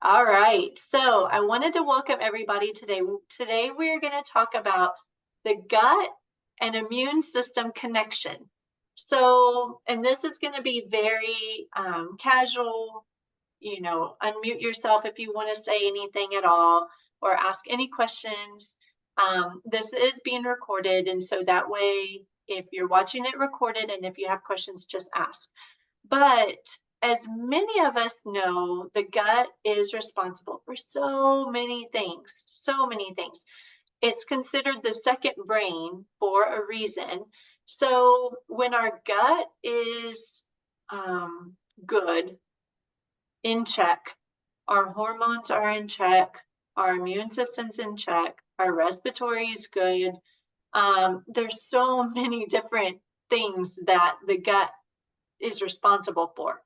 All right. So I wanted to welcome everybody today. Today we're going to talk about the gut and immune system connection. And this is going to be very casual. Unmute yourself if you want to say anything at all or ask any questions. This is being recorded, and so that way, if you're watching it recorded and if you have questions, just ask. But as many of us know, the gut is responsible for so many things, so many things. It's considered the second brain for a reason. So when our gut is good, in check, our hormones are in check, our immune system's in check, our respiratory is good. There's so many different things that the gut is responsible for.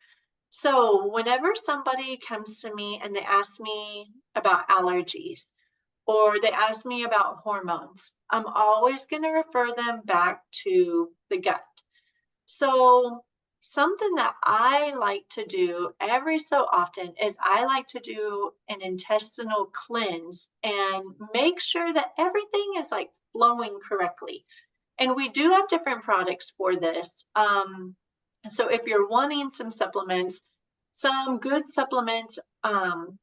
So whenever somebody comes to me and they ask me about allergies or they ask me about hormones, I'm always going to refer them back to the gut. So something that I like to do every so often is I like to do an intestinal cleanse and make sure that everything is like flowing correctly. And we do have different products for this. So if you're wanting some supplements, some good supplements,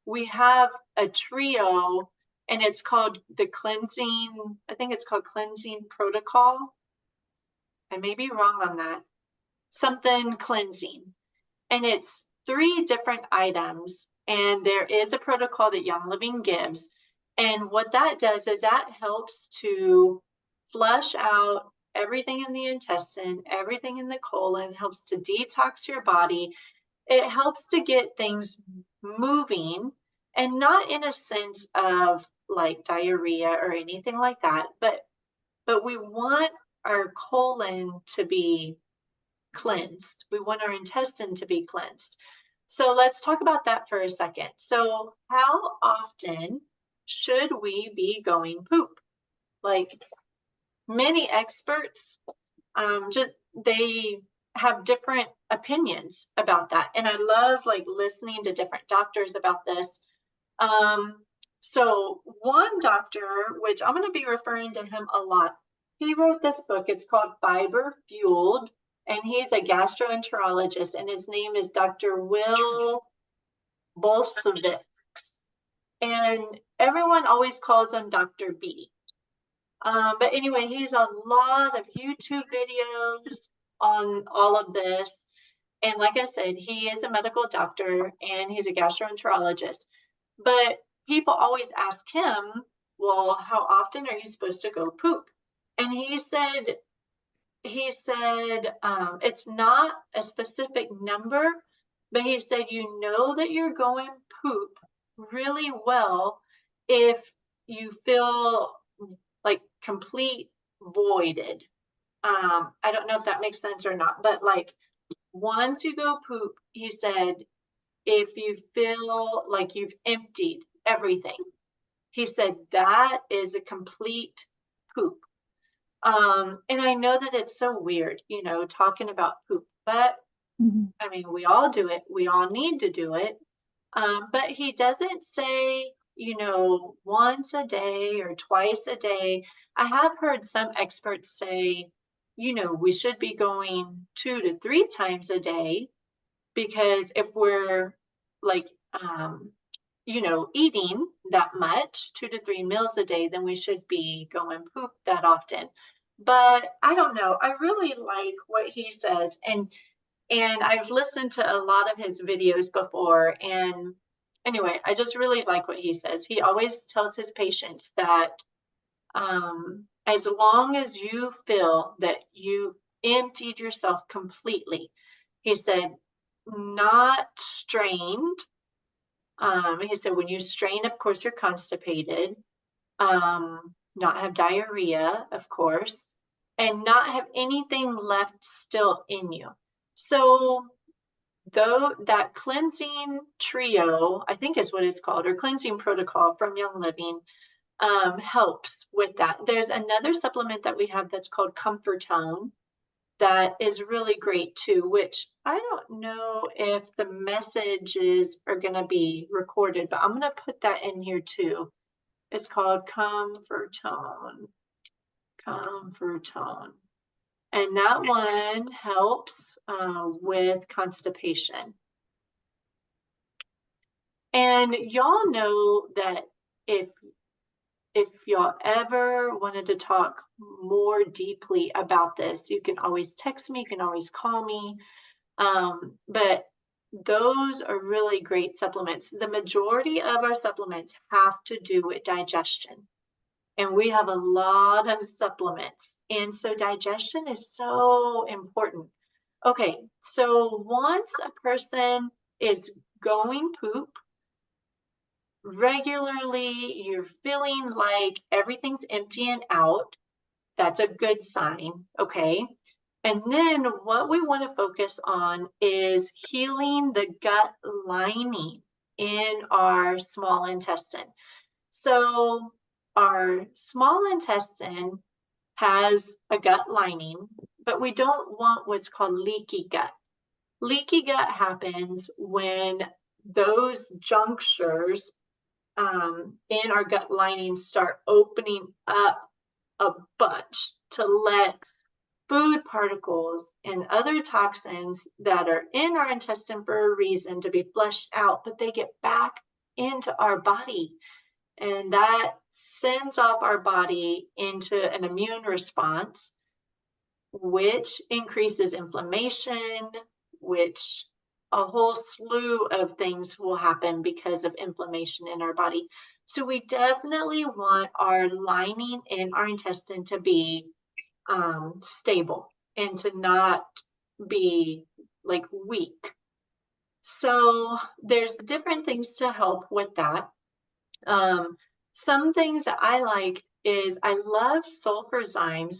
we have a trio and it's called the cleansing, I think it's called cleansing protocol. I may be wrong on that. Something cleansing. And it's 3 different items. And there is a protocol that Young Living gives. And what that does is that helps to flush out everything in the intestine, everything in the colon, helps to detox your body. It helps to get things moving and not in a sense of like diarrhea or anything like that, but we want our colon to be cleansed. We want our intestine to be cleansed. So let's talk about that for a second. So how often should we be going poop? Like many experts, just they have different opinions about that. And I love like listening to different doctors about this. Um, so one doctor, which I'm going to be referring to him a lot, he wrote this book. It's called Fiber Fueled, and he's a gastroenterologist, and his name is Dr. Will Bolsevich. And everyone always calls him Dr. B. But anyway, he's on a lot of YouTube videos on all of this. And like I said, he is a medical doctor and he's a gastroenterologist. But people always ask him, well, how often are you supposed to go poop? And he said it's not a specific number, but he said you know that you're going poop really well if you feel like complete voided. I don't know if that makes sense or not, but like once you go poop, he said, if you feel like you've emptied everything, he said that is a complete poop. And I know that it's so weird, talking about poop, but Mhm. I mean, we all do it. We all need to do it. But he doesn't say, once a day or twice a day. I have heard some experts say, we should be going 2 to 3 times a day because if we're like, eating that much, 2 to 3 meals a day, then we should be going poop that often. But I don't know. I really like what he says. And I've listened to a lot of his videos before. And anyway, I just really like what he says. He always tells his patients that as long as you feel that you emptied yourself completely, he said, not strained. He said, when you strain, of course, you're constipated, not have diarrhea, of course, and not have anything left still in you. So though that cleansing trio, I think is what it's called, or cleansing protocol from Young Living, helps with that. There's another supplement that we have that's called Comfortone. that is really great too, which I don't know if the messages are going to be recorded, but I'm going to put that in here too. It's called Comfortone. Comfortone. And that one helps with constipation. And y'all know that if y'all ever wanted to talk more deeply about this, you can always text me, you can always call me. But those are really great supplements. The majority of our supplements have to do with digestion. And we have a lot of supplements. And so digestion is so important. Okay, so once a person is going poop regularly, you're feeling like everything's emptying out. That's a good sign, okay? And then what we want to focus on is healing the gut lining in our small intestine. So our small intestine has a gut lining, but we don't want what's called leaky gut. Leaky gut happens when those junctures in our gut lining start opening up a bunch to let food particles and other toxins that are in our intestine for a reason to be flushed out, but they get back into our body. And that sends off our body into an immune response, which increases inflammation, which a whole slew of things will happen because of inflammation in our body. So we definitely want our lining in our intestine to be stable and to not be like weak. So there's different things to help with that. Some things that I like is I love sulfurzyme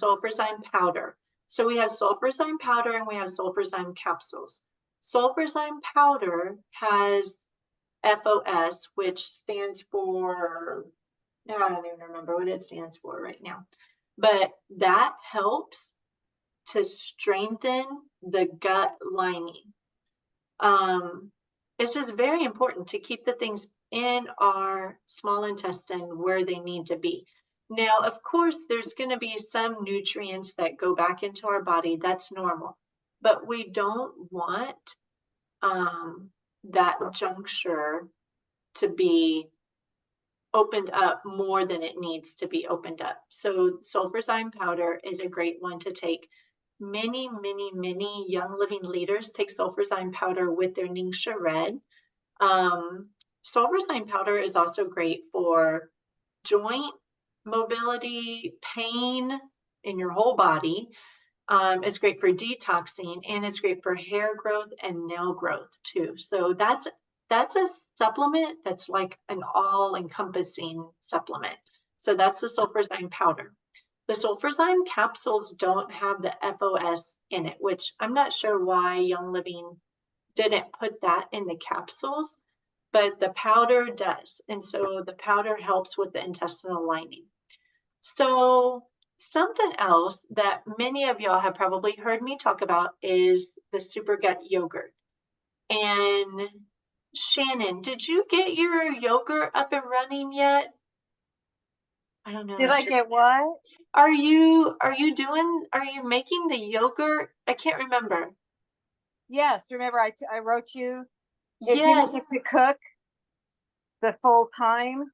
powder. So we have sulfurzyme powder and we have sulfurzyme capsules. Sulfurzyme powder has FOS, which stands for, I don't even remember what it stands for right now, but that helps to strengthen the gut lining. It's just very important to keep the things in our small intestine where they need to be. Now, of course, there's going to be some nutrients that go back into our body. That's normal. But we don't want that juncture to be opened up more than it needs to be opened up. So sulfurzyme powder is a great one to take. Many young living leaders take sulfurzyme powder with their Ningxia Red. Sulfurzyme powder is also great for joint mobility, pain in your whole body. It's great for detoxing, and it's great for hair growth and nail growth too. So that's a supplement that's like an all-encompassing supplement. So that's the sulfurzyme powder. The sulfurzyme capsules don't have the FOS in it, which I'm not sure why Young Living didn't put that in the capsules, but the powder does. And so the powder helps with the intestinal lining. So something else that many of y'all have probably heard me talk about is the Super Gut yogurt. And Shannon, did you get your yogurt up and running yet? I don't know. Did I get what? Are you making the yogurt? I can't remember. Yes, remember I wrote you. It Yes. didn't get to cook the full time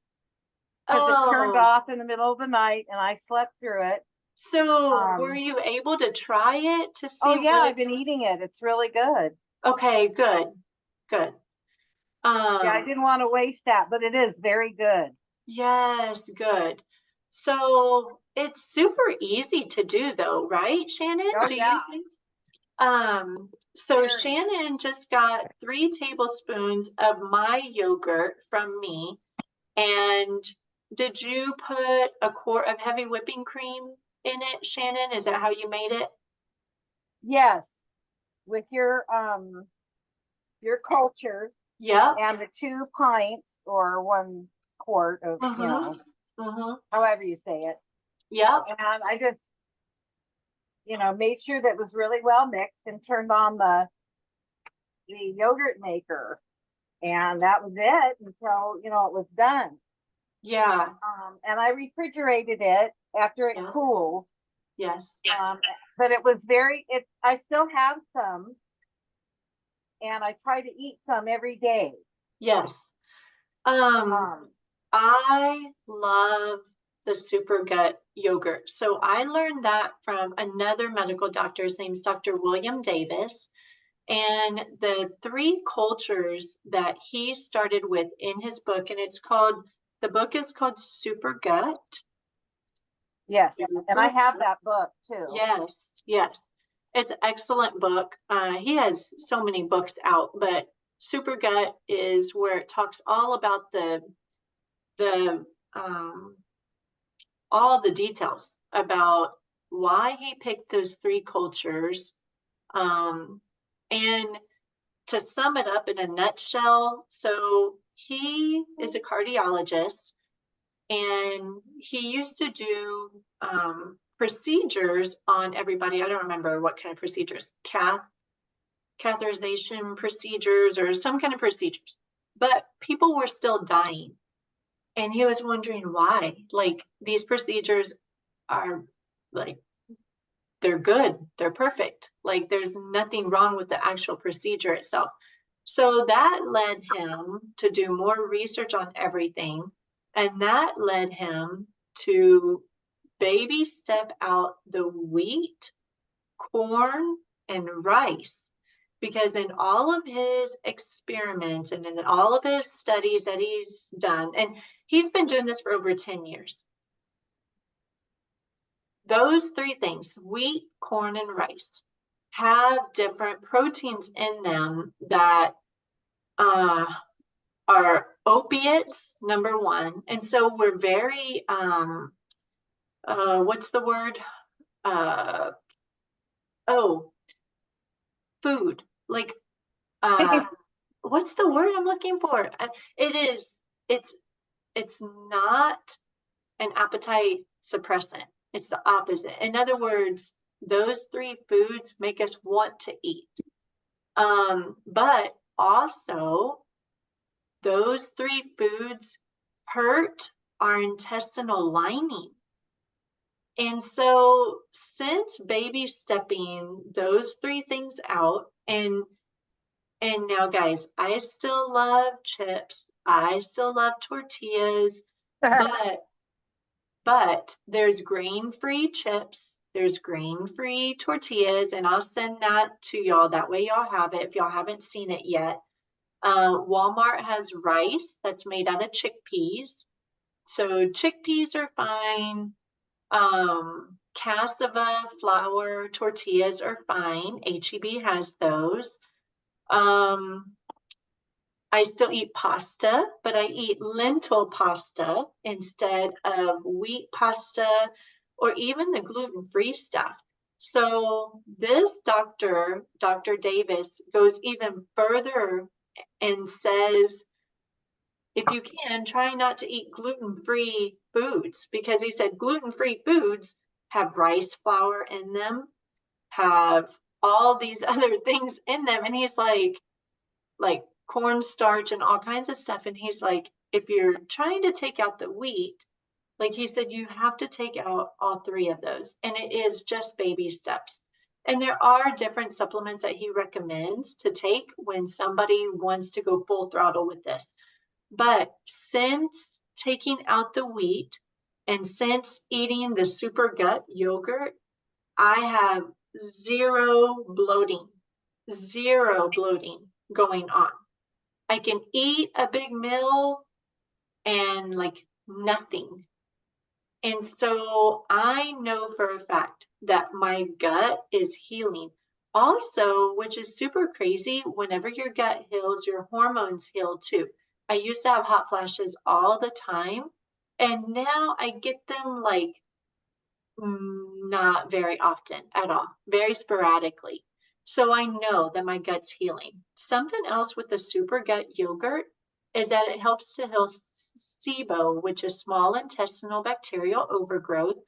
because it turned off in the middle of the night and I slept through it. So were you able to try it to see? Oh yeah, I've been eating it. It's really good. Okay, good. Yeah, I didn't want to waste that, but it is very good. Yes, good. So it's super easy to do though, right, Shannon? Oh, do yeah. you think? So Shannon just got 3 tablespoons of my yogurt from me. And did you put a quart of heavy whipping cream in it, Shannon? Is that how you made it? Yes. With your culture. Yeah. And the 2 pints or 1 quart of, however you say it. Yeah. And I just made sure that it was really well mixed and turned on the yogurt maker. And that was it until, it was done. Yeah. And I refrigerated it after it Yes. cooled. Yes. But it was I still have some, and I try to eat some every day. Yes. I love the Super Gut yogurt. So I learned that from another medical doctor. His name's Dr. William Davis. And the 3 cultures that he started with in his book, and the book is called Super Gut. Yes, and I have that book too. Yes, yes. It's an excellent book. He has so many books out, but Super Gut is where it talks all about all the details about why he picked those 3 cultures. And to sum it up in a nutshell, so he is a cardiologist, and he used to do procedures on everybody. I don't remember what kind of procedures, catheterization procedures or some kind of procedures, but people were still dying. And he was wondering why. Like, these procedures are like, they're good, they're perfect. Like, there's nothing wrong with the actual procedure itself. So that led him to do more research on everything. And that led him to baby step out the wheat, corn, and rice. Because in all of his experiments and in all of his studies that he's done, and he's been doing this for over 10 years, those 3 things, wheat, corn, and rice, have different proteins in them that are opiates, number 1. And so we're very, what's the word? Food. Like, what's the word I'm looking for? It's not an appetite suppressant. It's the opposite. In other words, those 3 foods make us want to eat. But also, those 3 foods hurt our intestinal lining. And so, since baby stepping those 3 things out, and now, guys, I still love chips, I still love tortillas, but there's grain-free chips, there's grain-free tortillas, and I'll send that to y'all. That way y'all have it if y'all haven't seen it yet. Walmart has rice that's made out of chickpeas. So chickpeas are fine. Cassava flour tortillas are fine. HEB has those. I still eat pasta, but I eat lentil pasta instead of wheat pasta or even the gluten-free stuff. So this Dr. Davis, goes even further and says, if you can, try not to eat gluten-free foods, because he said gluten-free foods have rice flour in them, have all these other things in them. And he's like cornstarch and all kinds of stuff. And he's like, if you're trying to take out the wheat, like he said, you have to take out all 3 of those. And it is just baby steps. And there are different supplements that he recommends to take when somebody wants to go full throttle with this. But since taking out the wheat and since eating the Super Gut yogurt, I have zero bloating going on. I can eat a big meal and like nothing. And so I know for a fact that my gut is healing. Also, which is super crazy, whenever your gut heals, your hormones heal too. I used to have hot flashes all the time, and now I get them like not very often at all, very sporadically. So I know that my gut's healing. Something else with the Super Gut yogurt is that it helps to heal SIBO, which is small intestinal bacterial overgrowth,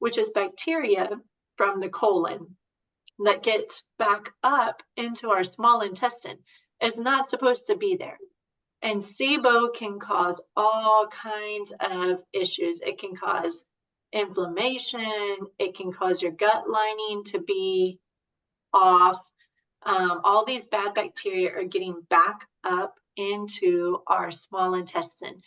which is bacteria from the colon that gets back up into our small intestine is not supposed to be there. And SIBO can cause all kinds of issues. It can cause inflammation. It can cause your gut lining to be off. All these bad bacteria are getting back up into our small intestine.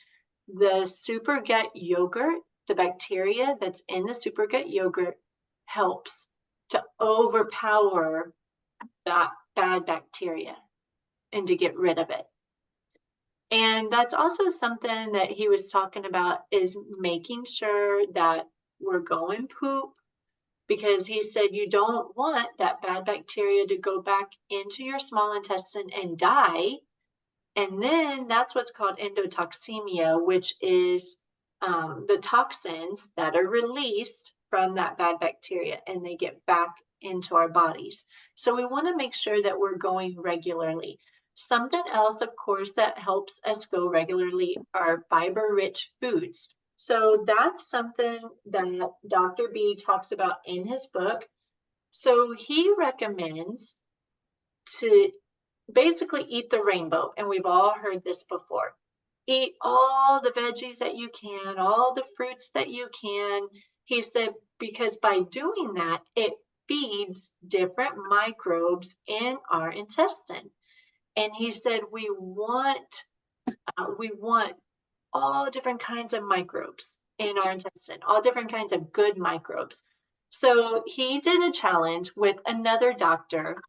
The super gut yogurt, the bacteria that's in the super gut yogurt helps to overpower that bad bacteria and to get rid of it. And that's also something that he was talking about, is making sure that we're going poop, because he said you don't want that bad bacteria to go back into your small intestine and die. And then that's what's called endotoxemia, which is the toxins that are released from that bad bacteria and they get back into our bodies. So we want to make sure that we're going regularly. Something else, of course, that helps us go regularly are fiber-rich foods. So that's something that Dr. B talks about in his book. So he recommends to basically eat the rainbow, and we've all heard this before. Eat all the veggies that you can, all the fruits that you can. He said, because by doing that, it feeds different microbes in our intestine. And he said, we want all different kinds of microbes in our intestine, all different kinds of good microbes. So he did a challenge with another doctor,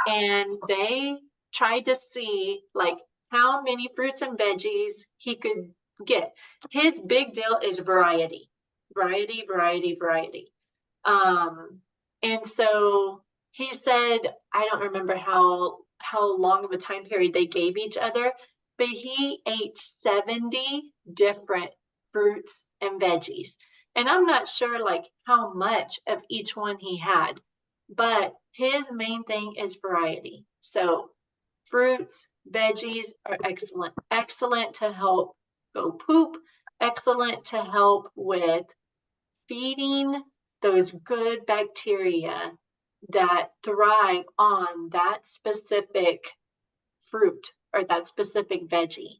and they tried to see like how many fruits and veggies he could get. His big deal is variety, variety, variety, variety. And so he said, I don't remember how long of a time period they gave each other, but he ate 70 different fruits and veggies. And I'm not sure like how much of each one he had, but his main thing is variety. So fruits, veggies are excellent, excellent to help go poop, excellent to help with feeding those good bacteria that thrive on that specific fruit or that specific veggie.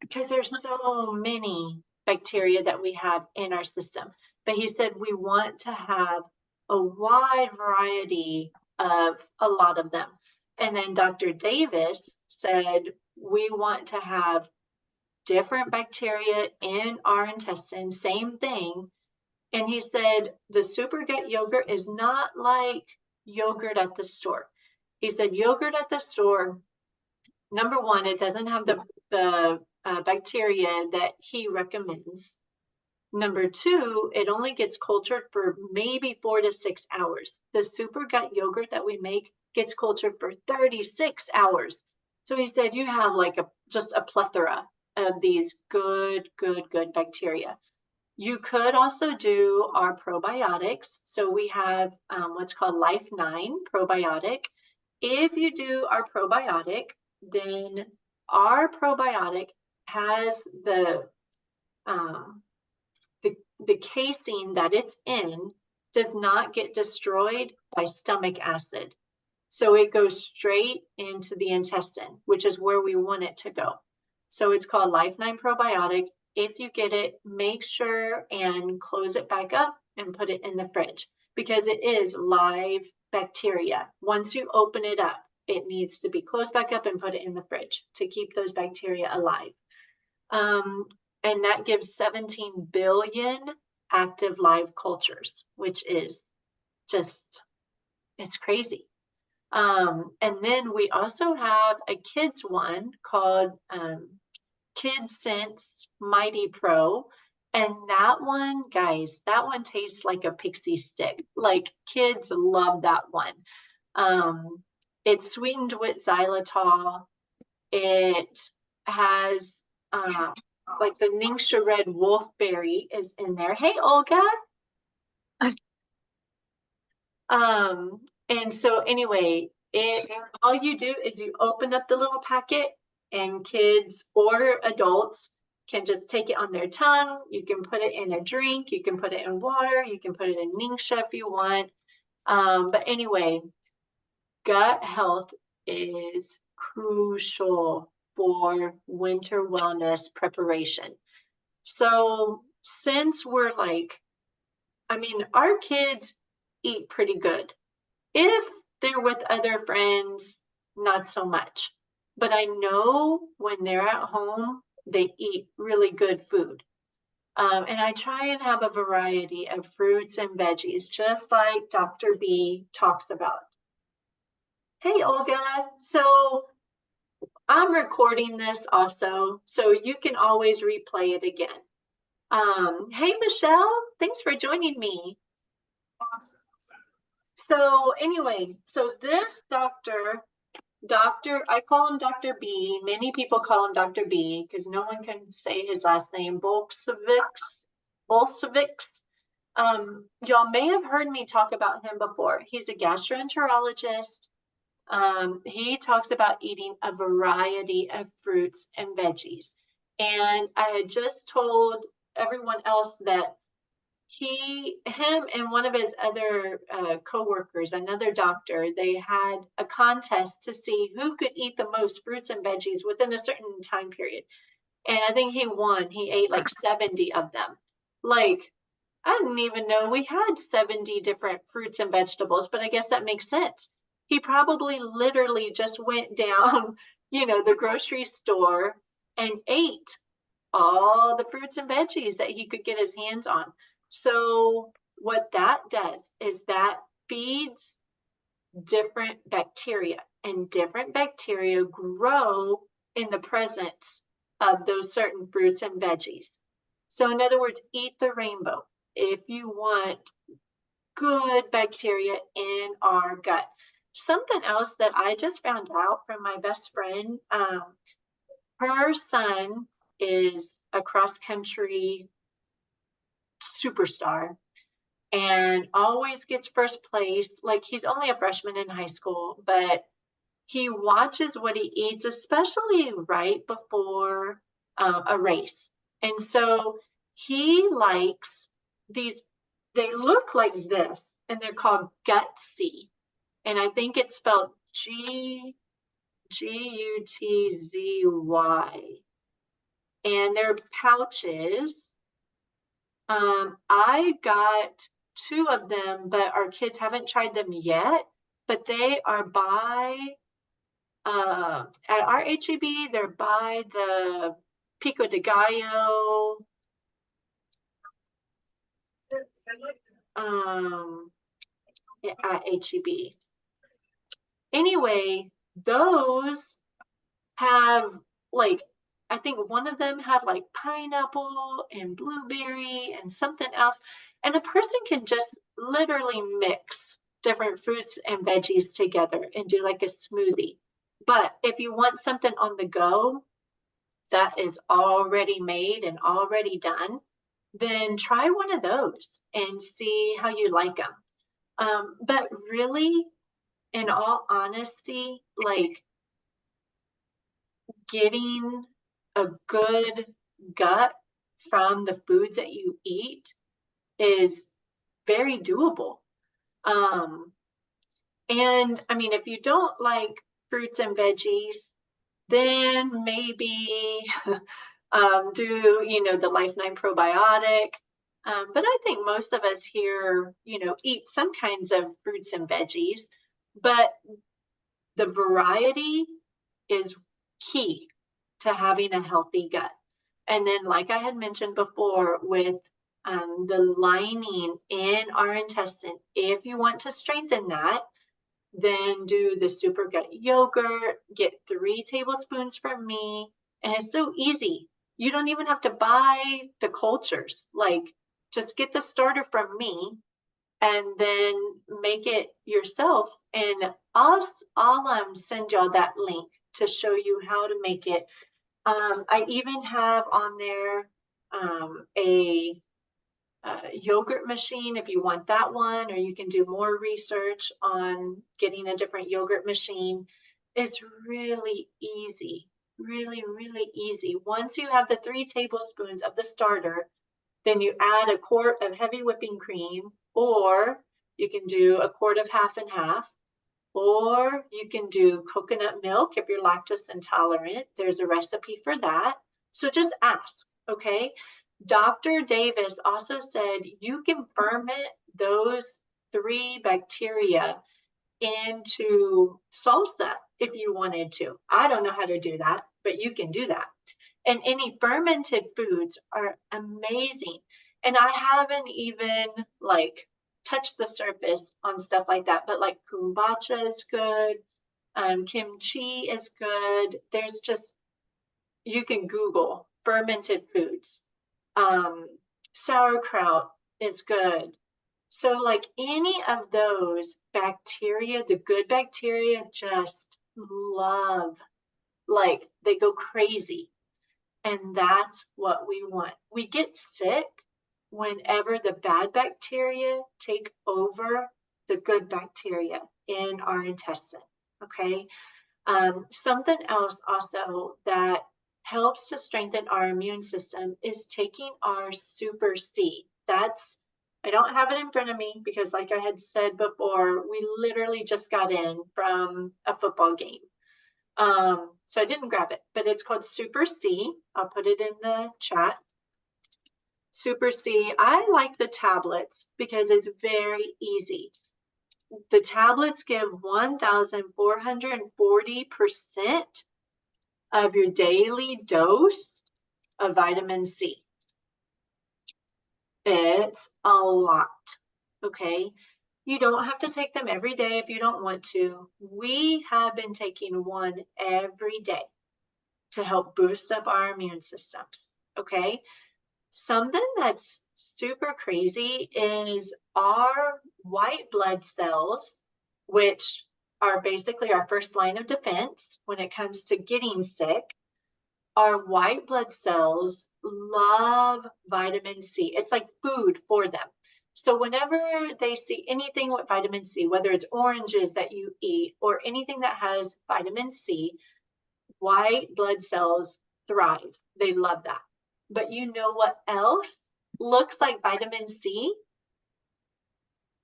Because there's so many bacteria that we have in our system. But he said we want to have a wide variety of a lot of them. And then Dr. Davis said we want to have different bacteria in our intestine, same thing. And he said the super gut yogurt is not like yogurt at the store. He said yogurt at the store, number one, it doesn't have the bacteria that he recommends. Number two, it only gets cultured for maybe 4 to 6 hours. The super gut yogurt that we make gets cultured for 36 hours. So he said you have like just a plethora of these good bacteria. You could also do our probiotics. So we have what's called Life 9 probiotic. If you do our probiotic, then our probiotic has the casing that it's in does not get destroyed by stomach acid. So it goes straight into the intestine, which is where we want it to go. So it's called Life 9 probiotic. If you get it, make sure and close it back up and put it in the fridge, because it is live bacteria. Once you open it up, it needs to be closed back up and put it in the fridge to keep those bacteria alive. And that gives 17 billion active live cultures, which is just, it's crazy. And then we also have a kids one called Kids Sense Mighty Pro. And that one, guys, that one tastes like a pixie stick. Like kids love that one. It's sweetened with xylitol. It has like the Ningxia red wolfberry is in there. Hey, Olga. And so anyway, all you do is you open up the little packet, and kids or adults can just take it on their tongue. You can put it in a drink. You can put it in water. You can put it in ningxia if you want. But anyway, gut health is crucial for winter wellness preparation. So since we're like, I mean, our kids eat pretty good. If they're with other friends, not so much. But I know when they're at home, they eat really good food. And I try and have a variety of fruits and veggies, just like Dr. B talks about. Hey, Olga. So I'm recording this also, so you can always replay it again. Hey, Michelle, thanks for joining me. So anyway, so this doctor, I call him Dr. B. Many people call him Dr. B because no one can say his last name, Bolseviks. Y'all may have heard me talk about him before. He's a gastroenterologist. He talks about eating a variety of fruits and veggies. And I had just told everyone else that him and one of his other co-workers, another doctor, they had a contest to see who could eat the most fruits and veggies within a certain time period. And I think he won. He ate like 70 of them. Like, I didn't even know we had 70 different fruits and vegetables, but I guess that makes sense. He probably literally just went down, the grocery store and ate all the fruits and veggies that he could get his hands on. So what that does is that feeds different bacteria, and different bacteria grow in the presence of those certain fruits and veggies. So in other words, eat the rainbow if you want good bacteria in our gut. Something else that I just found out from my best friend, her son is a cross-country superstar and always gets first place. Like, he's only a freshman in high school, but he watches what he eats, especially right before a race. And so he likes these, they look like this, and they're called Gutsy. And I think it's spelled Gutzy. And they're pouches. I got 2 of them, but our kids haven't tried them yet. But they are by, at our HEB, they're by the Pico de Gallo. At HEB. Anyway, those have, like, I think one of them had like pineapple and blueberry and something else. And a person can just literally mix different fruits and veggies together and do like a smoothie. But if you want something on the go that is already made and already done, then try one of those and see how you like them. But really, in all honesty, like, getting a good gut from the foods that you eat is very doable. And I mean, if you don't like fruits and veggies, then maybe do, the Life 9 probiotic. But I think most of us here, eat some kinds of fruits and veggies, but the variety is key to having a healthy gut. And then, like I had mentioned before, with the lining in our intestine, if you want to strengthen that, then do the super gut yogurt, get 3 tablespoons from me. And it's so easy. You don't even have to buy the cultures. Like, just get the starter from me and then make it yourself. And I'll send y'all that link to show you how to make it. I even have on there a yogurt machine if you want that one, or you can do more research on getting a different yogurt machine. It's really easy. really, really easy. Once you have the 3 tablespoons of the starter, then you add a quart of heavy whipping cream, or you can do a quart of half and half, or you can do coconut milk if you're lactose intolerant. There's a recipe for that. So just ask, okay? Dr. Davis also said you can ferment those 3 bacteria into salsa if you wanted to. I don't know how to do that, but you can do that. And any fermented foods are amazing. And I haven't even like touched the surface on stuff like that, but like kombucha is good. Kimchi is good. There's just, you can Google fermented foods. Um, Sauerkraut is good. So like any of those bacteria, the good bacteria just love, like they go crazy. And that's what we want. We get sick whenever the bad bacteria take over the good bacteria in our intestine. Okay. Something else also that helps to strengthen our immune system is taking our Super C. That's, I don't have it in front of me because, like I had said before, we literally just got in from a football game. So I didn't grab it, but it's called Super C. I'll put it in the chat. Super C. I like the tablets because it's very easy. The tablets give 1,440% of your daily dose of vitamin C. It's a lot, okay? You don't have to take them every day if you don't want to. We have been taking one every day to help boost up our immune systems, okay? Something that's super crazy is our white blood cells, which are basically our first line of defense when it comes to getting sick. Our white blood cells love vitamin C. It's like food for them. So whenever they see anything with vitamin C, whether it's oranges that you eat or anything that has vitamin C, white blood cells thrive. They love that. But you know what else looks like vitamin C?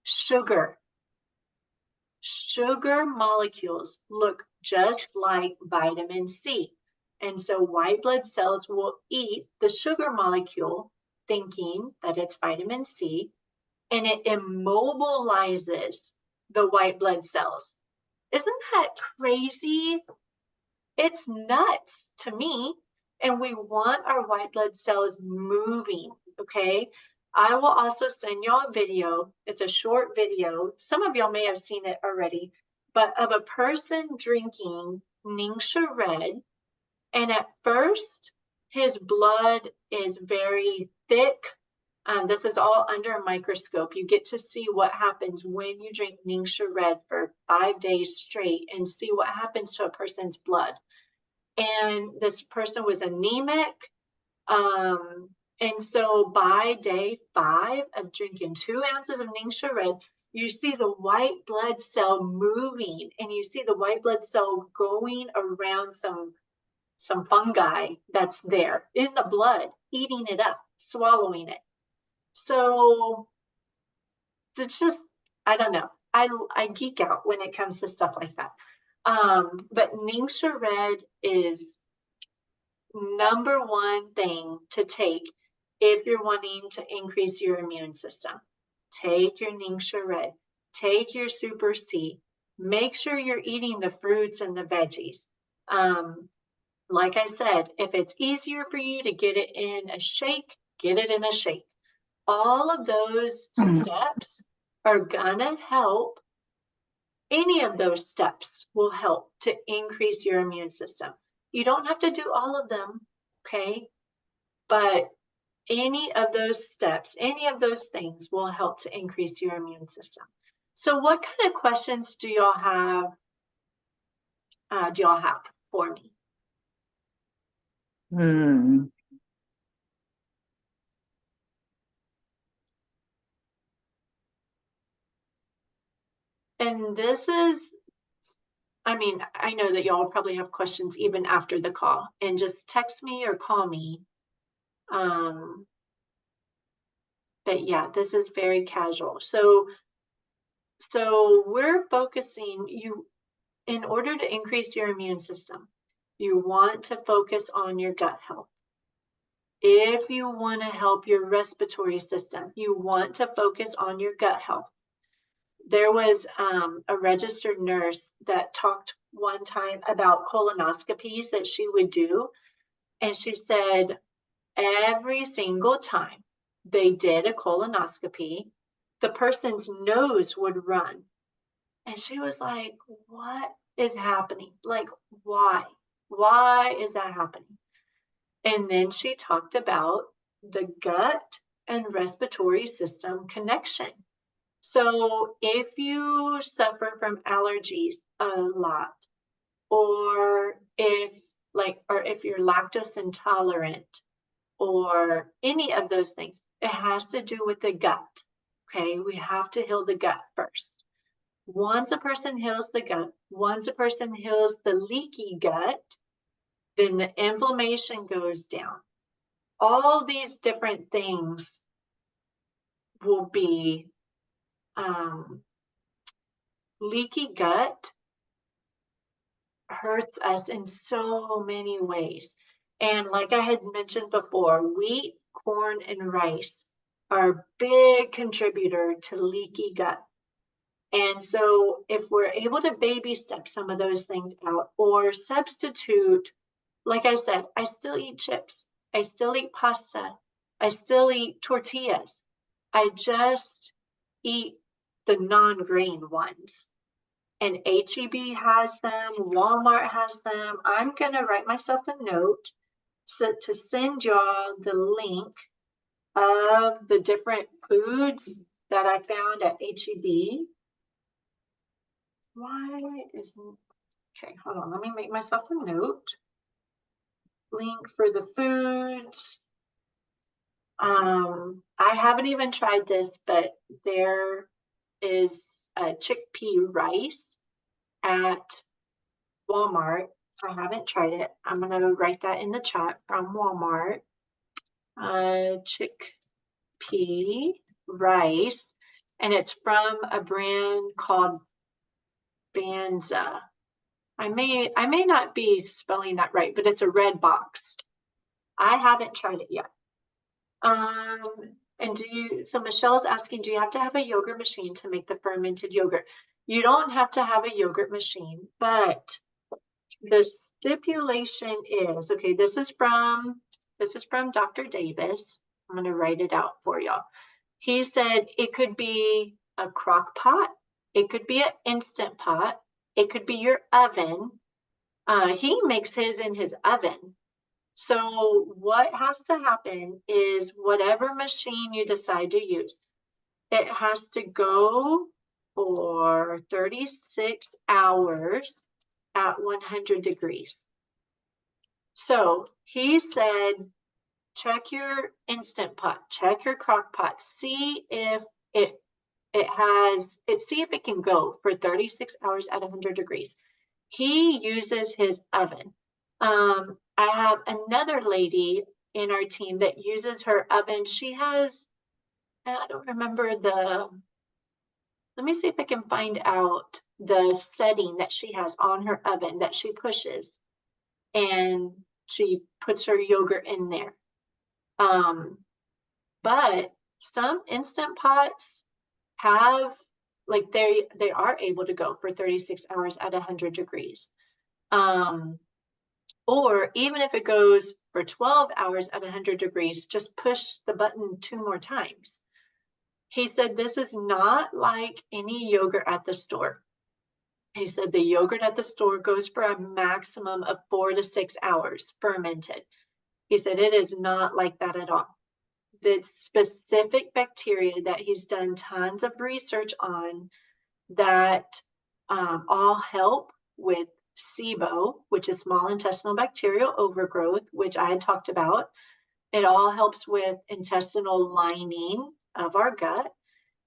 Sugar. Sugar molecules look just like vitamin C. And so white blood cells will eat the sugar molecule thinking that it's vitamin C, and it immobilizes the white blood cells. Isn't that crazy? It's nuts to me. And we want our white blood cells moving, okay? I will also send y'all a video. It's a short video. Some of y'all may have seen it already, but of a person drinking Ningxia Red. And at first, his blood is very thick. This is all under a microscope. You get to see what happens when you drink Ningxia Red for 5 days straight and see what happens to a person's blood. And this person was anemic. And so by day 5 of drinking 2 ounces of Ningxia Red, you see the white blood cell moving, and you see the white blood cell going around some fungi that's there in the blood, eating it up, swallowing it. So it's just, I don't know. I geek out when it comes to stuff like that. But Ningxia Red is #1 thing to take if you're wanting to increase your immune system. Take your Ningxia Red, take your Super C, make sure you're eating the fruits and the veggies. Like I said, if it's easier for you to get it in a shake, get it in a shake. All of those steps are gonna help. Any of those steps will help to increase your immune system. You don't have to do all of them, okay? But any of those steps, any of those things will help to increase your immune system. So what kind of questions do y'all have for me? And this is I mean, I know that y'all probably have questions even after the call, and just text me or call me. Um, but yeah, this is very casual. So we're focusing you in order to increase your immune system. You want to focus on your gut health. If you want to help your respiratory system, you want to focus on your gut health. There was a registered nurse that talked one time about colonoscopies that she would do. And she said every single time they did a colonoscopy, the person's nose would run. And she was like, what is happening? Like, why? Why is that happening? And then she talked about the gut and respiratory system connection. So if you suffer from allergies a lot, or if you're lactose intolerant, or any of those things, it has to do with the gut. Okay, we have to heal the gut first. Once a person heals the gut, once a person heals the leaky gut, then the inflammation goes down. All these different things will be leaky gut hurts us in so many ways. And like I had mentioned before, wheat, corn, and rice are a big contributor to leaky gut. And so if we're able to baby step some of those things out or substitute, like I said, I still eat chips. I still eat pasta. I still eat tortillas. I just eat the non-grain ones. And HEB has them, Walmart has them. I'm going to write myself a note to send y'all the link of the different foods that I found at HEB. Why isn't, okay, hold on, let me make myself a note. Link for the foods. I haven't even tried this, but there is a chickpea rice at Walmart. I haven't tried it. I'm gonna write that in the chat from Walmart. Chickpea rice, and it's from a brand called Banza. I may not be spelling that right, but it's a red box. I haven't tried it yet. And so Michelle's asking, do you have to have a yogurt machine to make the fermented yogurt? You don't have to have a yogurt machine, but the stipulation is, okay, this is from Dr. Davis. I'm going to write it out for y'all. He said it could be a crock pot. It could be an instant pot. It could be your oven. He makes his in his oven. So what has to happen is whatever machine you decide to use, it has to go for 36 hours at 100 degrees. So he said, check your instant pot, check your crock pot, see if see if it can go for 36 hours at 100 degrees. He uses his oven. I have another lady in our team that uses her oven. She has, I don't remember let me see if I can find out the setting that she has on her oven that she pushes, and she puts her yogurt in there. But some instant pots have, like they are able to go for 36 hours at 100 degrees. Or even if it goes for 12 hours at 100 degrees, just push the button 2 more times. He said this is not like any yogurt at the store. He said the yogurt at the store goes for a maximum of 4 to 6 hours fermented. He said it is not like that at all. The specific bacteria that he's done tons of research on that all help with SIBO, which is small intestinal bacterial overgrowth, which I had talked about. It all helps with intestinal lining of our gut.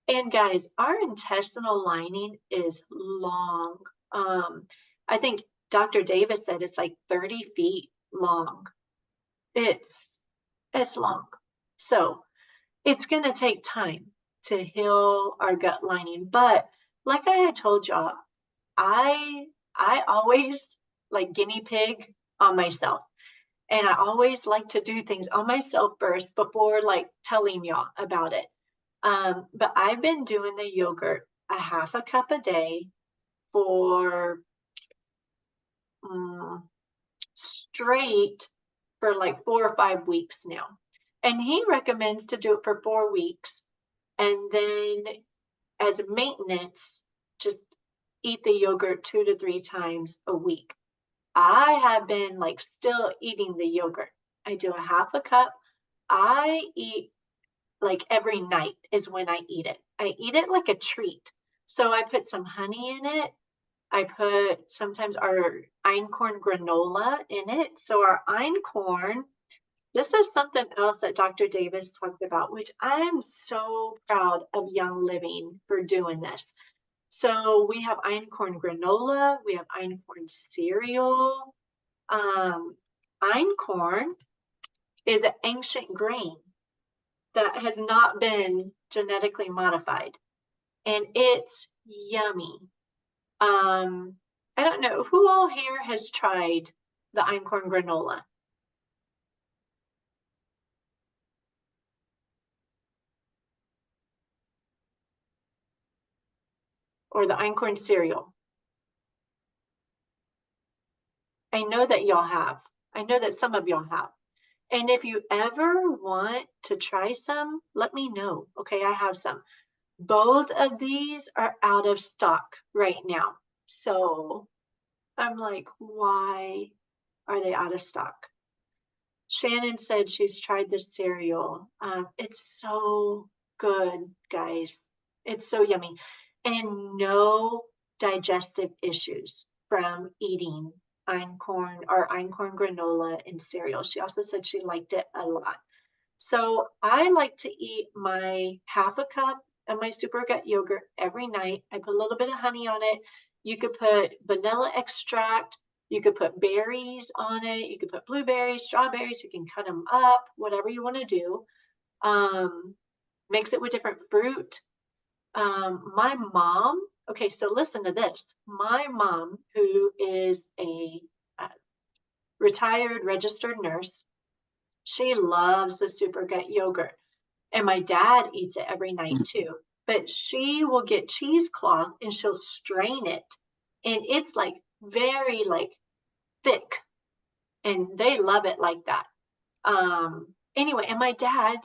And guys, our intestinal lining is long. I think Dr. Davis said it's like 30 feet long. It's long. So it's going to take time to heal our gut lining. But like I had told y'all, I always like guinea pig on myself. And I always like to do things on myself first before like telling y'all about it. But I've been doing the yogurt a half a cup a day for straight for like 4 or 5 weeks now. And he recommends to do it for 4 weeks. And then as maintenance, just eat the yogurt 2 to 3 times a week. I have been like still eating the yogurt. I do a half a cup. I eat like every night is when I eat it. I eat it like a treat. So I put some honey in it. I put sometimes our einkorn granola in it. So our einkorn, this is something else that Dr. Davis talked about, which I'm so proud of Young Living for doing this. So we have einkorn granola, we have einkorn cereal. Einkorn is an ancient grain that has not been genetically modified, and it's yummy. I don't know who all here has tried the einkorn granola or the einkorn cereal. I know that y'all have. I know that some of y'all have. And if you ever want to try some, let me know. Okay, I have some. Both of these are out of stock right now. So I'm like, why are they out of stock? Shannon said she's tried this cereal. It's so good, guys. It's so yummy. And no digestive issues from eating einkorn or einkorn granola and cereal. She also said she liked it a lot. So I like to eat my half a cup of my Super Gut yogurt every night. I put a little bit of honey on it. You could put vanilla extract. You could put berries on it. You could put blueberries, strawberries. You can cut them up, whatever you want to do. Mix it with different fruit. My mom, okay, so listen to this. My mom, who is a retired registered nurse, she loves the Super Gut yogurt. And my dad eats it every night too. But she will get cheesecloth and she'll strain it. And it's like very like thick. And they love it like that. Anyway, and my dad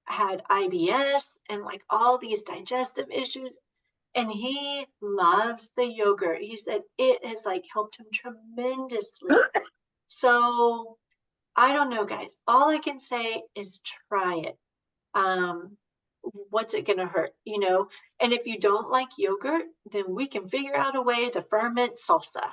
had IBS and like all these digestive issues. And he loves the yogurt. He said it has like helped him tremendously. So I don't know, guys. All I can say is try it. What's it going to hurt, you know? And if you don't like yogurt, then we can figure out a way to ferment salsa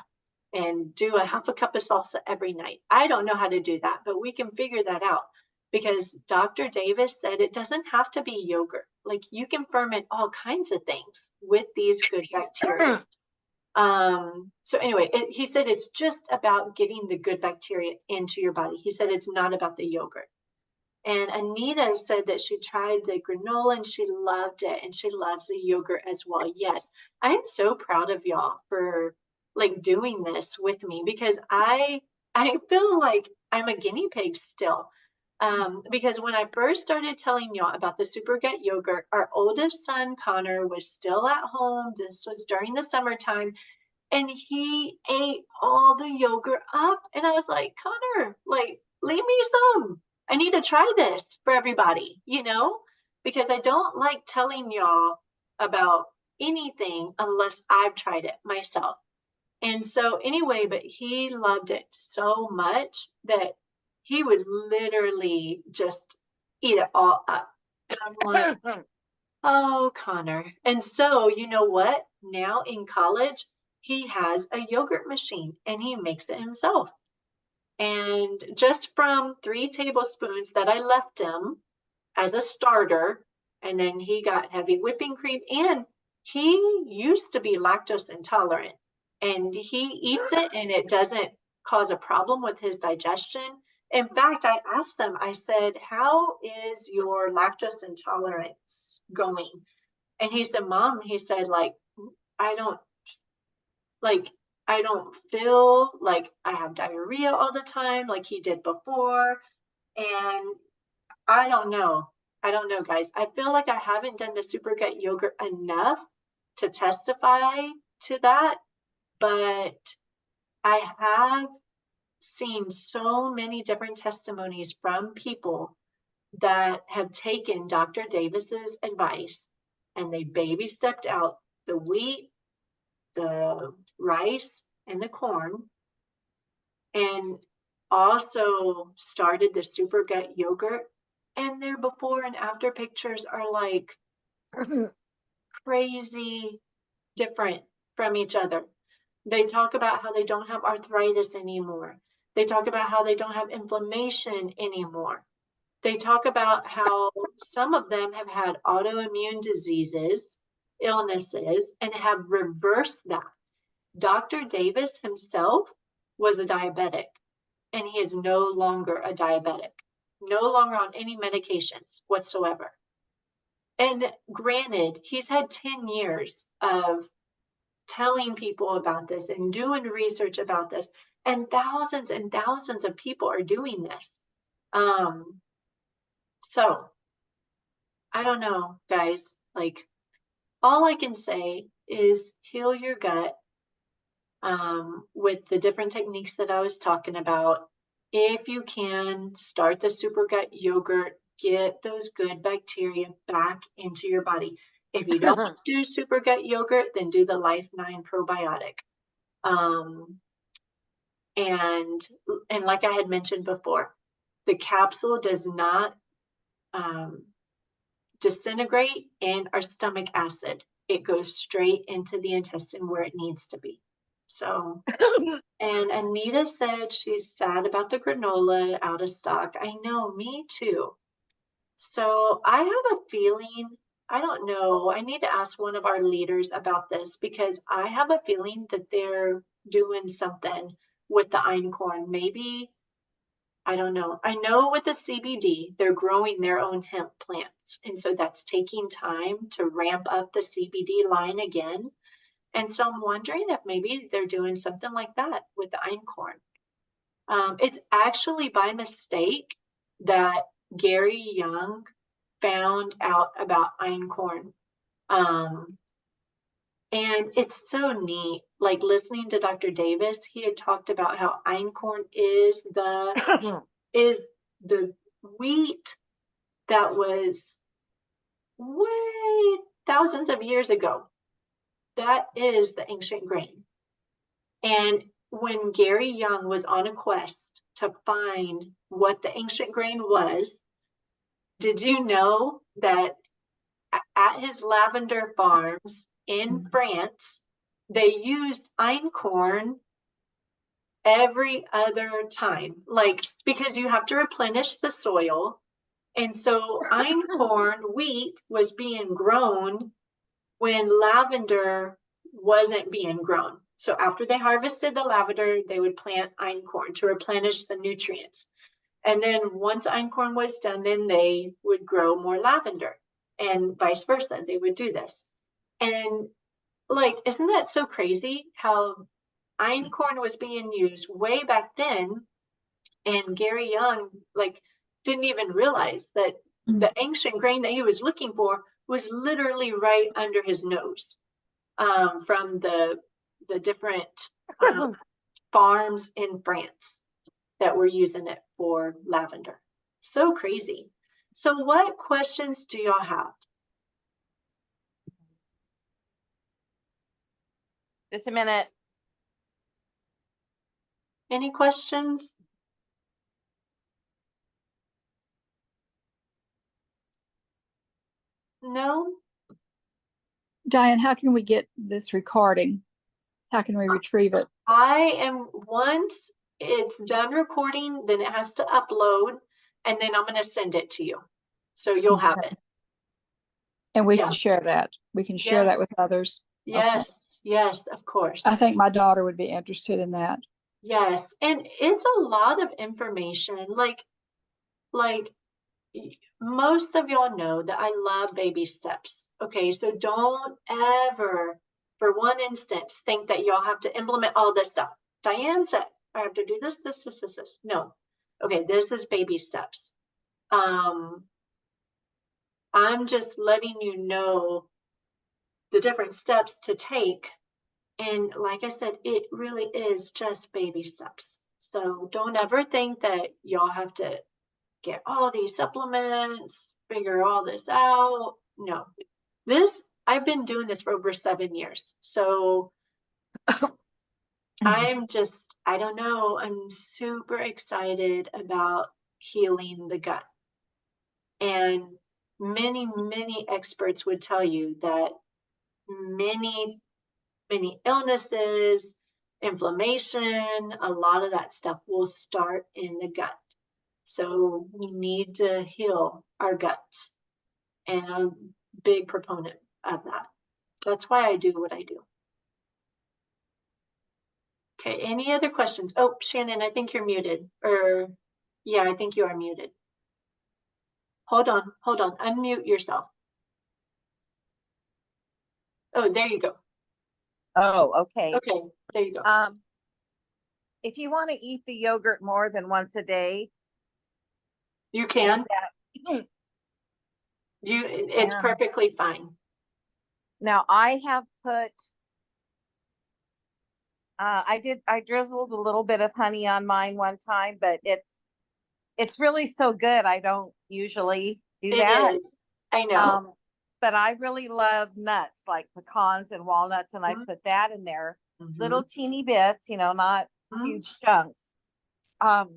and do a half a cup of salsa every night. I don't know how to do that, but we can figure that out because Dr. Davis said it doesn't have to be yogurt. Like you can ferment all kinds of things with these good bacteria. So anyway, he said it's just about getting the good bacteria into your body. He said it's not about the yogurt. And Anita said that she tried the granola and she loved it and she loves the yogurt as well. Yes, I'm so proud of y'all for like doing this with me because I feel like I'm a guinea pig still. Because when I first started telling y'all about the Super Gut yogurt, our oldest son Connor was still at home. This was during the summertime and he ate all the yogurt up. And I was like, Connor, like, leave me some. I need to try this for everybody, you know, because I don't like telling y'all about anything unless I've tried it myself. And so anyway, but he loved it so much that he would literally just eat it all up. And I'm like, oh, Connor. And so, you know what? Now in college, he has a yogurt machine and he makes it himself. And just from 3 tablespoons that I left him as a starter, and then he got heavy whipping cream, and he used to be lactose intolerant. and he eats it and it doesn't cause a problem with his digestion. In fact, I asked them, I said, how is your lactose intolerance going? And he said, Mom, he said, I don't like, I don't feel like I have diarrhea all the time like he did before. And I don't know. I don't know, guys. I feel like I haven't done the super gut yogurt enough to testify to that, but I have seen so many different testimonies from people that have taken Dr. Davis's advice and they baby stepped out the wheat, the rice, and the corn, and also started the super gut yogurt. And their before and after pictures are like crazy different from each other. They talk about how they don't have arthritis anymore. They talk about how they don't have inflammation anymore. They talk about how some of them have had autoimmune diseases, illnesses, and have reversed that. Dr. Davis himself was a diabetic, and he is no longer a diabetic, no longer on any medications whatsoever. And granted, he's had 10 years of telling people about this and doing research about this, and thousands of people are doing this. So I don't know, guys, like all I can say is heal your gut with the different techniques that I was talking about. If you can, start the super gut yogurt, get those good bacteria back into your body. If you don't do super gut yogurt, then do the Life 9 probiotic. And like I had mentioned before, the capsule does not disintegrate in our stomach acid. It goes straight into the intestine where it needs to be. So, and Anita said she's sad about the granola out of stock. I know, me too. So I have a feeling, I don't know, I need to ask one of our leaders about this because I have a feeling that they're doing something with the einkorn. Maybe, I don't know. I know with the CBD, they're growing their own hemp plants. And so that's taking time to ramp up the CBD line again. And so I'm wondering if maybe they're doing something like that with the einkorn. It's actually by mistake that Gary Young found out about einkorn. And it's so neat, like listening to Dr. Davis, he had talked about how einkorn is the wheat that was way thousands of years ago. That is the ancient grain. And when Gary Young was on a quest to find what the ancient grain was, did you know that at his lavender farms in France, they used einkorn every other time, like because you have to replenish the soil. And so einkorn wheat was being grown when lavender wasn't being grown. So after they harvested the lavender, they would plant einkorn to replenish the nutrients. And then once einkorn was done, then they would grow more lavender and vice versa. They would do this. And like, isn't that so crazy how einkorn was being used way back then? And Gary Young, like, didn't even realize that the ancient grain that he was looking for was literally right under his nose from the different farms in France that were using it for lavender. So crazy. So what questions do y'all have? Just a minute. Any questions? No? Diane, how can we get this recording? How can we retrieve it? Once it's done recording, then it has to upload, and then I'm going to send it to you. So you'll have it. And we Yeah. can share that. We can share that with others. Yes. Yes, of course. I think my daughter would be interested in that. Yes, and it's a lot of information. Like most of y'all know that I love baby steps. Okay, so don't ever, for one instance, think that y'all have to implement all this stuff. Diane said, I have to do this, this, this, this, this. No. Okay, this is baby steps. I'm just letting you know the different steps to take. And like I said, it really is just baby steps. So don't ever think that y'all have to get all these supplements, figure all this out. No, I've been doing this for over 7 years. So I don't know, I'm super excited about healing the gut. And many experts would tell you that many illnesses, inflammation, a lot of that stuff will start in the gut. So we need to heal our guts. And I'm a big proponent of that. That's why I do what I do. Okay, any other questions? Oh, Shannon, I think you're muted. Or, yeah, I think you are muted. Hold on, unmute yourself. Oh, there you go. Oh, okay. Okay, there you go. If you want to eat the yogurt more than once a day, You can. that, It's perfectly fine. now I have put, I drizzled a little bit of honey on mine one time, but it's really so good. I don't usually do that. It is. I know. But I really love nuts like pecans and walnuts, and I put that in there, little teeny bits, not huge chunks. But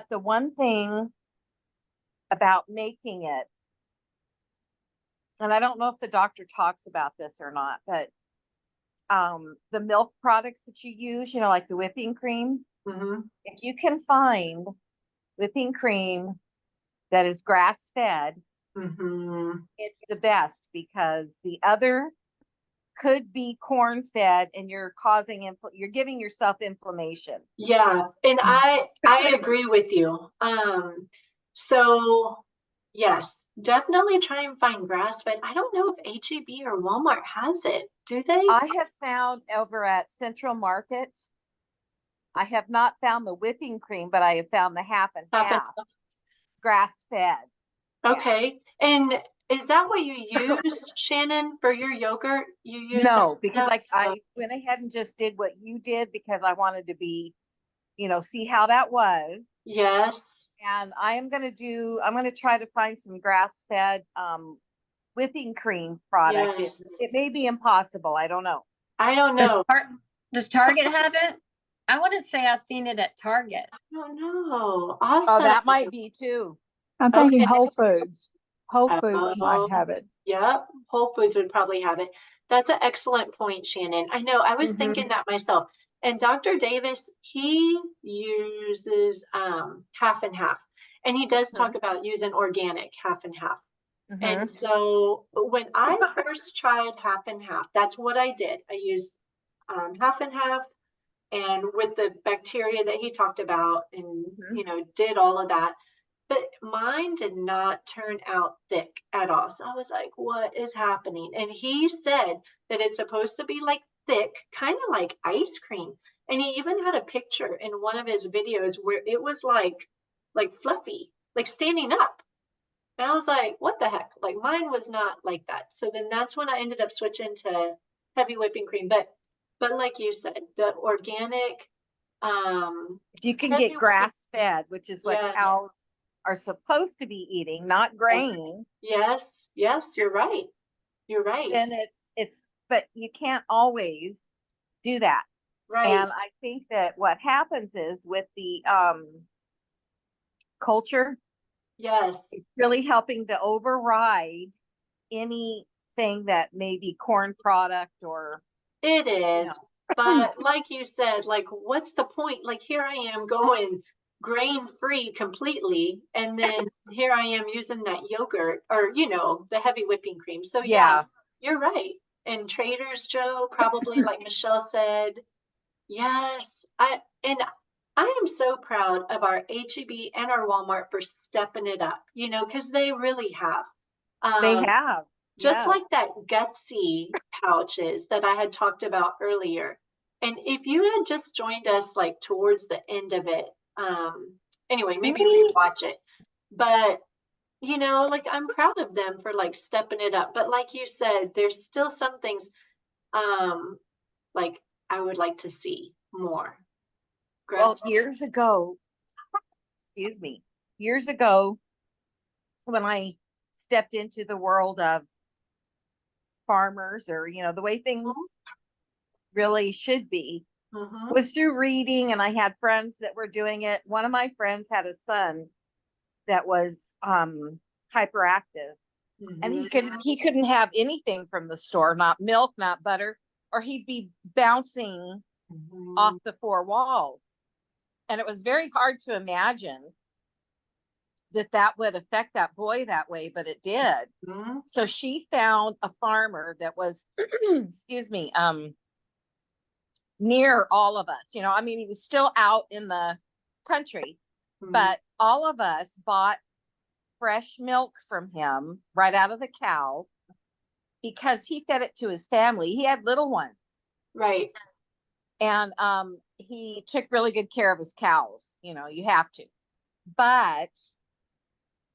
the one thing about making it, and I don't know if the doctor talks about this or not, but the milk products that you use, like the whipping cream, if you can find whipping cream that is grass fed, it's the best, because the other could be corn fed and you're giving yourself inflammation. Yeah, and I agree with you. So yes, definitely try and find grass fed. I don't know if HEB or Walmart has it. Do they? I have found over at Central Market, I have not found the whipping cream, but I have found the half and half grass fed. Okay. And is that what you used, Shannon, for your yogurt? You used No, because I went ahead and just did what you did, because I wanted to be, see how that was. Yes. And I'm going to try to find some grass fed whipping cream product. Yes. It may be impossible. I don't know. I don't know. Does Target have it? I want to say I've seen it at Target. I don't know. Awesome. Oh, that might be too. I'm thinking Okay. Whole Foods. Whole Foods might have it. Yep. Whole Foods would probably have it. That's an excellent point, Shannon. I know. I was thinking that myself. And Dr. Davis, he uses half and half. And he does talk about using organic half and half. And so when I first tried half and half, that's what I did. I used half and half, and with the bacteria that he talked about, and did all of that. But mine did not turn out thick at all. So I was like, what is happening? And he said that it's supposed to be like thick, kind of like ice cream. And he even had a picture in one of his videos where it was like fluffy, like standing up. And I was like, what the heck? Like mine was not like that. So then that's when I ended up switching to heavy whipping cream. But like you said, the organic, if you can get grass fed, which is what cows are supposed to be eating, not grain. Yes, you're right. Then but you can't always do that. Right. And I think that what happens is with the culture, yes, it's really helping to override anything that may be corn product or. It is. But like you said, like, what's the point? Like, here I am going grain free completely, and then here I am using that yogurt or the heavy whipping cream. So yeah, you're right. in Trader's Joe, probably like Michelle said. Yes, I am so proud of our HEB and our Walmart for stepping it up, because they really have. They Um, have. just Yes. like that Gutsy pouches that I had talked about earlier. And if you had just joined us like towards the end of it, anyway, maybe Me. rewatch it. But like I'm proud of them for like stepping it up. But like you said, there's still some things um like I would like to see more. Well, Grass. years ago, excuse me, years ago, when I stepped into the world of farmers, or, the way things really should be, Mm-hmm. was through reading, and I had friends that were doing it. One of my friends had a son that was hyperactive, and Mm-hmm. he couldn't have anything from the store, not milk, not butter, or he'd be bouncing off the four walls. And it was very hard to imagine that would affect that boy that way, but it did. Mm-hmm. So she found a farmer that was excuse me, near all of us. I mean, he was still out in the country, but all of us bought fresh milk from him right out of the cow, because he fed it to his family. He had little ones, Right. and he took really good care of his cows. You have to. But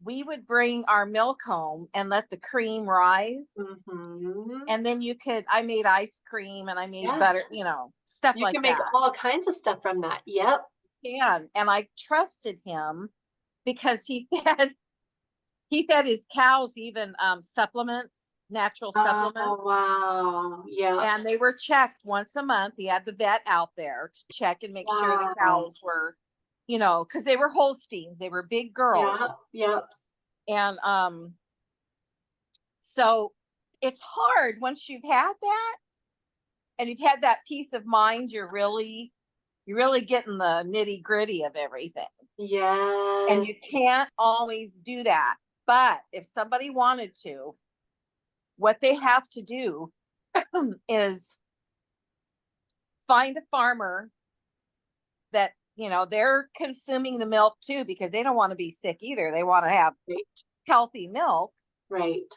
we would bring our milk home and let the cream rise, Mm-hmm. and then I made ice cream, and I made Yeah. butter, stuff You like can make that. all kinds of stuff from that. Yep. And I trusted him, because he fed his cows even supplements, natural supplements. Oh, wow. Yeah. And they were checked once a month. He had the vet out there to check and make sure the Wow. cows were, because they were Holsteins, they were big girls. Yeah. Yep. And so it's hard once you've had that, and you've had that peace of mind. You're really getting the nitty gritty of everything. And Yes. you can't always do that. But if somebody wanted to, what they have to do is find a farmer that, they're consuming the milk too, because they don't want to be sick either. They want to have Right. healthy milk. Right.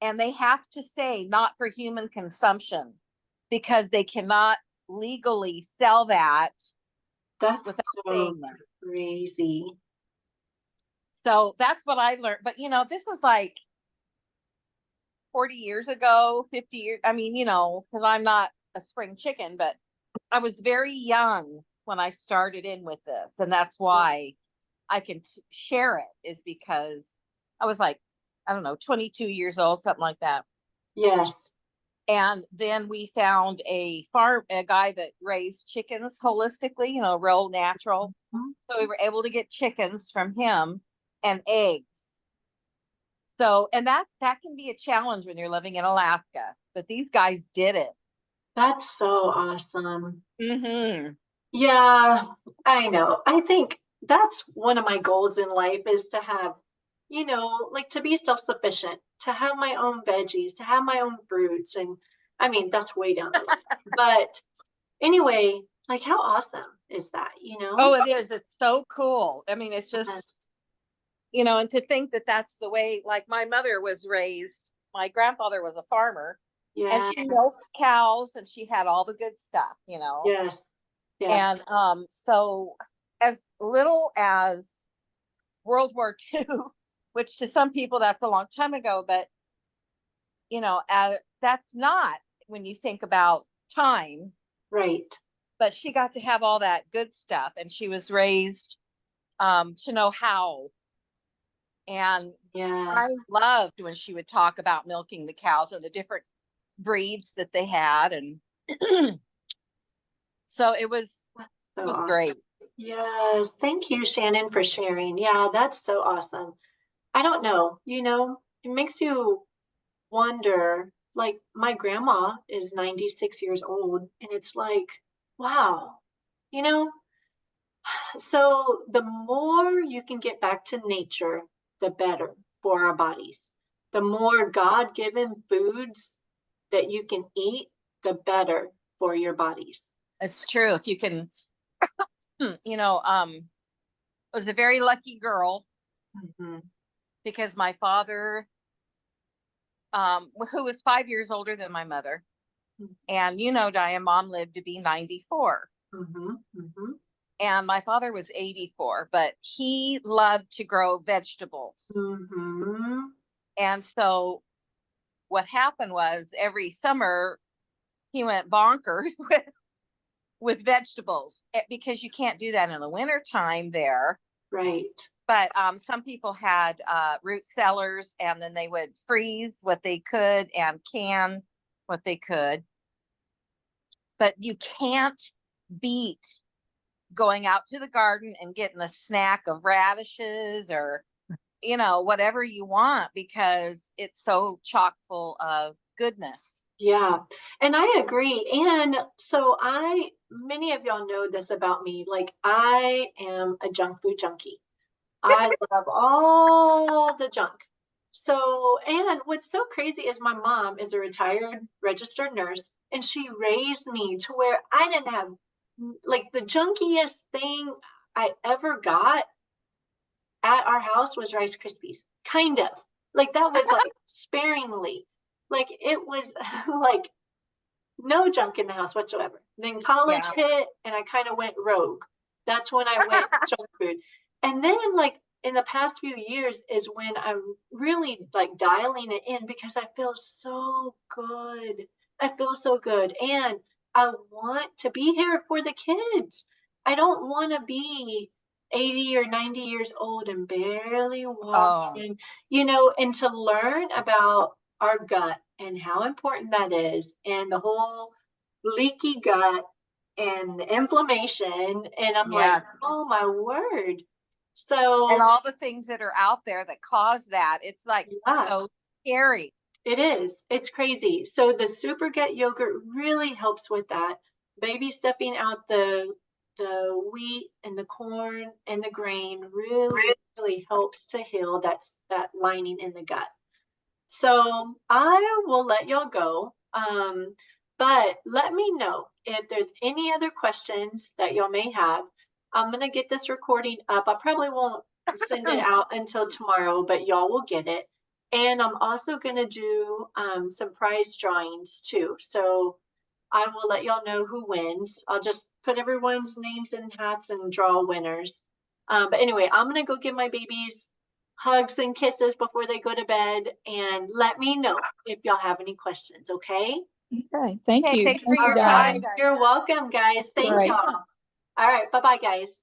And they have to say not for human consumption, because they cannot legally sell that That's without so saying that. crazy. So that's what I learned. But this was like 40 years ago, 50 years. I mean, because I'm not a spring chicken, but I was very young when I started in with this. And that's why I can share it, is because I was like, I don't know, 22 years old, something like that. Yes. And then we found a guy that raised chickens holistically, real natural. Mhm. So we were able to get chickens from him, and eggs. So, and that can be a challenge when you're living in Alaska, but these guys did it. That's so awesome. Mm-hmm. Yeah, I know. I think that's one of my goals in life is to have, like to be self-sufficient, to have my own veggies, to have my own fruits. And I mean, that's way down the line. But anyway, like how awesome is that, Oh, it is. It's so cool. I mean, it's just, Yes. and to think that that's the way, like my mother was raised. My grandfather was a farmer, and Yes. she milked cows, and she had all the good stuff, Yes. Yes. And so as little as World War II, which to some people that's a long time ago, but that's not when you think about time. Right. But she got to have all that good stuff, and she was raised to know how. And I Yes. loved when she would talk about milking the cows and the different breeds that they had, and so it was That's so was awesome. great. Yes. Thank you, Shannon, for sharing. Yeah, that's so awesome. I don't know, it makes you wonder, like my grandma is 96 years old and it's like, wow, you know, so the more you can get back to nature, the better for our bodies. The more God-given foods that you can eat, the better for your bodies. It's true. If you can, you know, I was a very lucky girl Mhm. because my father, who was 5 years older than my mother, Mhm. and you know, Diane, mom lived to be 94. Mhm. Mhm. And my father was 84, but he loved to grow vegetables. Mhm. And so what happened was every summer he went bonkers with vegetables because you can't do that in the winter time there. Right. But some people had root cellars, and then they would freeze what they could and can what they could. But you can't beat going out to the garden and getting a snack of radishes or, you know, whatever you want, because it's so chock full of goodness. Yeah, and I agree. And so many of y'all know this about me. Like, I am a junk food junkie. I love all the junk. So, and what's so crazy is my mom is a retired registered nurse, and she raised me to where I didn't have like the junkiest thing I ever got at our house was Rice Krispies. Kind of. Like that was like sparingly. Like it was like no junk in the house whatsoever. Then college Yeah. hit and I kind of went rogue. That's when I went junk food. And then like in the past few years is when I'm really like dialing it in because I feel so good. I feel so good. And I want to be here for the kids. I don't want to be 80 or 90 years old and barely Oh, walking, you know, and to learn about our gut and how important that is and the whole leaky gut and the inflammation. And I'm like, yes. oh my word. And So all the things that are out there that cause that. It's like yeah, so scary. it is. It's crazy. So the super gut yogurt really helps with that. Baby stepping out the wheat and the corn and the grain really helps to heal that lining in the gut. So I will let y'all go. But let me know if there's any other questions that y'all may have. I'm gonna get this recording up. I probably won't send it out until tomorrow, but y'all will get it. And I'm also gonna do some prize drawings too. So I will let y'all know who wins. I'll just put everyone's names in hats and draw winners. But anyway, I'm gonna go give my babies hugs and kisses before they go to bed, and let me know if y'all have any questions, okay? Okay, thank Okay, you. thanks for Thank you, your All right, time, Diane. Diane. you're welcome, guys. Thank Great. y'all. All right, bye-bye, guys.